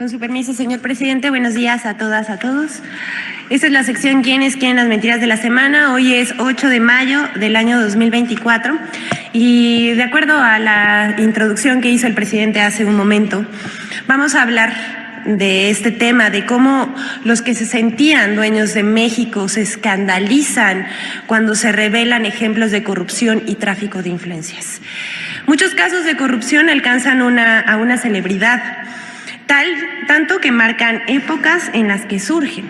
Con su permiso, señor presidente, buenos días a todas, a todos. Esta es la sección ¿Quiénes quieren las mentiras de la semana? Hoy es 8 de mayo del año 2024 y de acuerdo a la introducción que hizo el presidente hace un momento, vamos a hablar de este tema, de cómo los que se sentían dueños de México se escandalizan cuando se revelan ejemplos de corrupción y tráfico de influencias. Muchos casos de corrupción alcanzan a una celebridad, tanto que marcan épocas en las que surgen.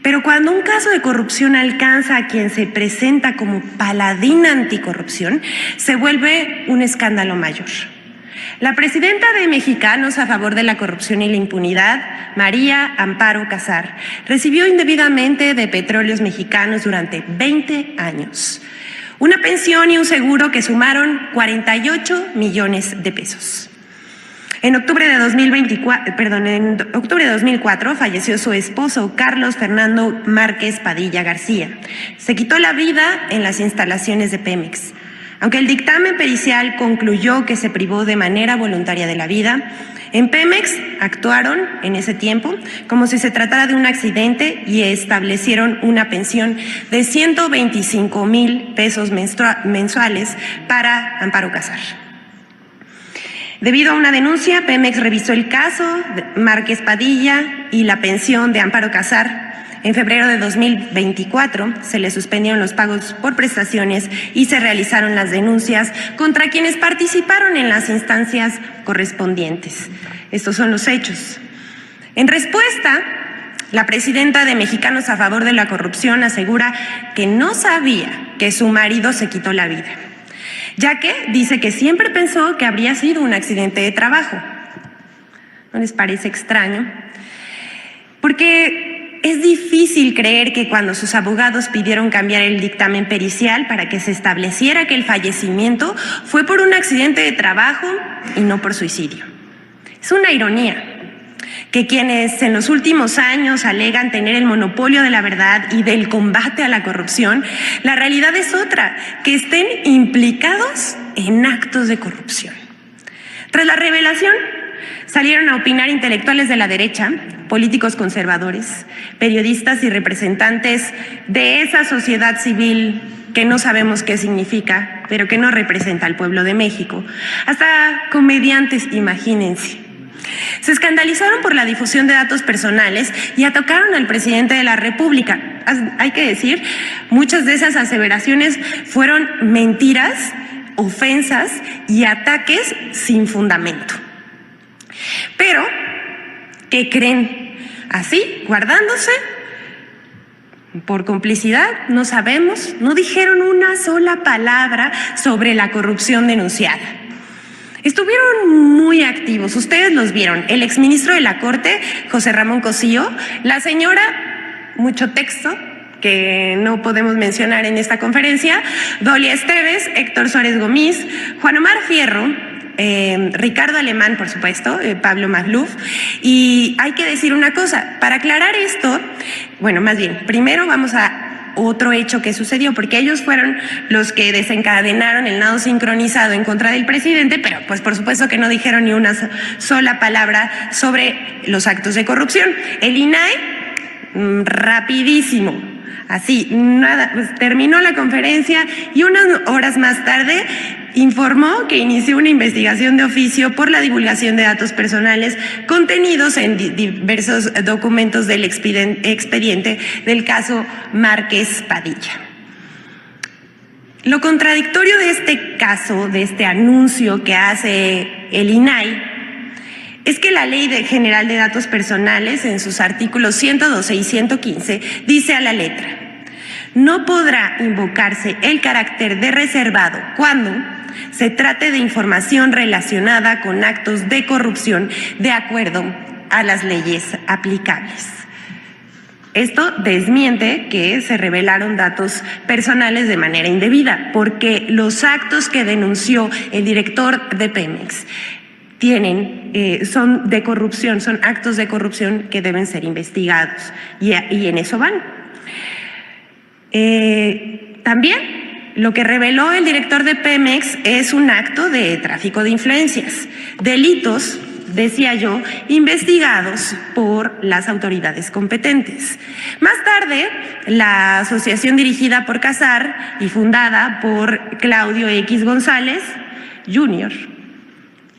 Pero cuando un caso de corrupción alcanza a quien se presenta como paladín anticorrupción, se vuelve un escándalo mayor. La presidenta de Mexicanos a favor de la corrupción y la impunidad, María Amparo Casar, recibió indebidamente de Petróleos Mexicanos durante 20 años una pensión y un seguro que sumaron 48 millones de pesos. En octubre de 2004 falleció su esposo, Carlos Fernando Márquez Padilla García. Se quitó la vida en las instalaciones de Pemex. Aunque el dictamen pericial concluyó que se privó de manera voluntaria de la vida, en Pemex actuaron en ese tiempo como si se tratara de un accidente y establecieron una pensión de 125,000 pesos mensuales para Amparo Casar. Debido a una denuncia, Pemex revisó el caso de Márquez Padilla y la pensión de Amparo Casar. En febrero de 2024 se le suspendieron los pagos por prestaciones y se realizaron las denuncias contra quienes participaron en las instancias correspondientes. Estos son los hechos. En respuesta, la presidenta de Mexicanos a favor de la corrupción asegura que no sabía que su marido se quitó la vida, ya que dice que siempre pensó que habría sido un accidente de trabajo. ¿No les parece extraño? Porque es difícil creer que cuando sus abogados pidieron cambiar el dictamen pericial para que se estableciera que el fallecimiento fue por un accidente de trabajo y no por suicidio. Es una ironía que quienes en los últimos años alegan tener el monopolio de la verdad y del combate a la corrupción, la realidad es otra, que estén implicados en actos de corrupción. Tras la revelación, salieron a opinar intelectuales de la derecha, políticos conservadores, periodistas y representantes de esa sociedad civil que no sabemos qué significa, pero que no representa al pueblo de México, hasta comediantes, imagínense. Se escandalizaron por la difusión de datos personales y atacaron al presidente de la República. Hay que decir, muchas de esas aseveraciones fueron mentiras, ofensas y ataques sin fundamento. Pero, ¿qué creen? Así, guardándose, por complicidad, no sabemos, no dijeron una sola palabra sobre la corrupción denunciada. Estuvieron muy activos, ustedes los vieron, el exministro de la Corte, José Ramón Cosío, la señora, mucho texto que no podemos mencionar en esta conferencia, Dolia Esteves, Héctor Suárez Gómez, Juan Omar Fierro, Ricardo Alemán, por supuesto, Pablo Magluf. Y hay que decir una cosa, para aclarar esto, bueno, más bien, primero vamos a otro hecho que sucedió, porque ellos fueron los que desencadenaron el nado sincronizado en contra del presidente, pero pues por supuesto que no dijeron ni una sola palabra sobre los actos de corrupción. El INAI, rapidísimo, así, nada, pues terminó la conferencia y unas horas más tarde informó que inició una investigación de oficio por la divulgación de datos personales contenidos en diversos documentos del expediente del caso Márquez Padilla. Lo contradictorio de este caso, de este anuncio que hace el INAI, es que la Ley General de Datos Personales, en sus artículos 112 y 115, dice a la letra: no podrá invocarse el carácter de reservado cuando se trate de información relacionada con actos de corrupción de acuerdo a las leyes aplicables. Esto desmiente que se revelaron datos personales de manera indebida, porque los actos que denunció el director de Pemex son de corrupción, son actos de corrupción que deben ser investigados, y en eso van. También lo que reveló el director de Pemex es un acto de tráfico de influencias, delitos decía yo, investigados por las autoridades competentes. Más tarde, la asociación dirigida por Casar y fundada por Claudio X González Jr.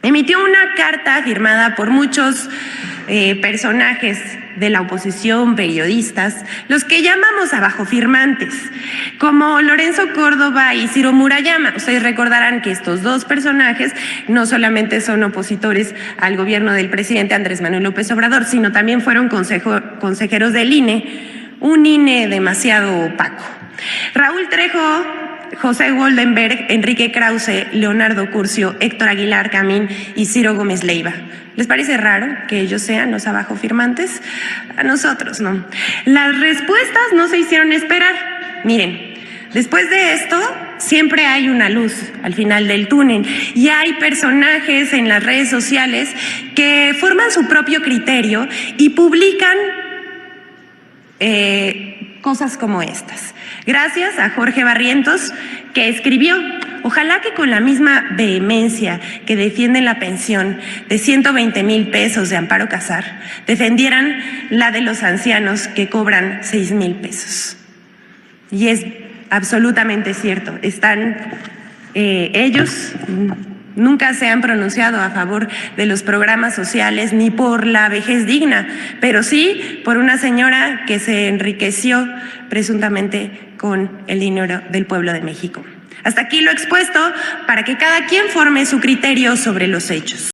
emitió una carta firmada por muchos personajes de la oposición, periodistas, los que llamamos abajofirmantes, como Lorenzo Córdoba y Ciro Murayama. Ustedes recordarán que estos dos personajes no solamente son opositores al gobierno del presidente Andrés Manuel López Obrador, sino también fueron consejeros del INE, un INE demasiado opaco. Raúl Trejo, José Goldenberg, Enrique Krause, Leonardo Curcio, Héctor Aguilar Camín y Ciro Gómez Leiva. ¿Les parece raro que ellos sean los abajofirmantes? A nosotros no. Las respuestas no se hicieron esperar. Miren, después de esto siempre hay una luz al final del túnel y hay personajes en las redes sociales que forman su propio criterio y publican cosas como estas. Gracias a Jorge Barrientos, que escribió: ojalá que con la misma vehemencia que defienden la pensión de 120,000 pesos de Amparo Casar, defendieran la de los ancianos que cobran 6,000 pesos. Y es absolutamente cierto. Ellos nunca se han pronunciado a favor de los programas sociales ni por la vejez digna, pero sí por una señora que se enriqueció presuntamente con el dinero del pueblo de México. Hasta aquí lo expuesto para que cada quien forme su criterio sobre los hechos.